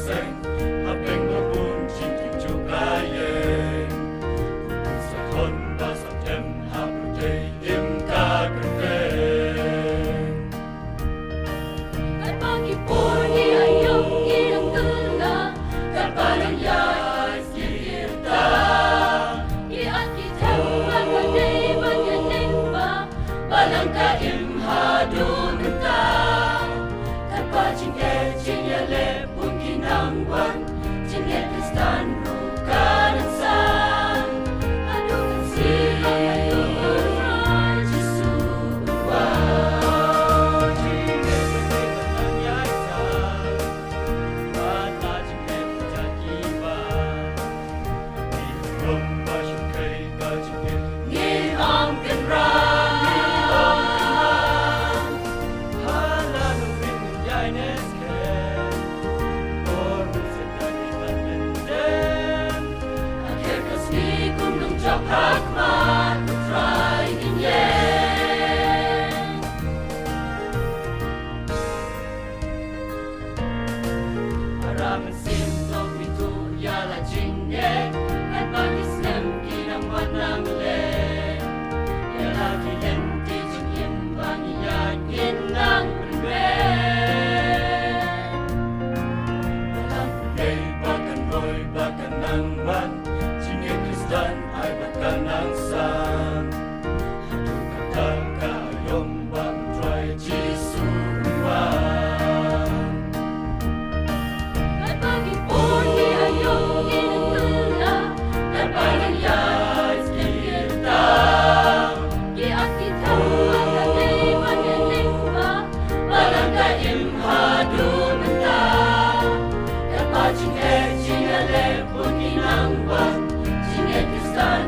seng hapeng no bun chin kim chu ka yen sa thon ba sa tem hap te im ka kre Kat pagi puni ayong ilang tula kat palang ya kita iat kita magadai banyaning ba balang ka imhadun ta kat pajing kecing ya lepun kinangwan jinget kristan rukan san adun siya adun Jesu wa Ngin ong kan ra akhir kasih gunung Japak mat try in yen Araman sintok itu yala jingge kan bagi sem kinang wanang le yala kilenti jingim bangi yakin nang penben Dalam day bahkan boy bahkan nang man Jinget Kristan ay bahkan nang san Hadu kata kayong bang try Jesu wan Kat pagi puni ayong inatula kat palang yas kita Giat kita magadai banyaning ba balang ka imhadun ta kat pajing kecing alepun kinangwan jinget kristan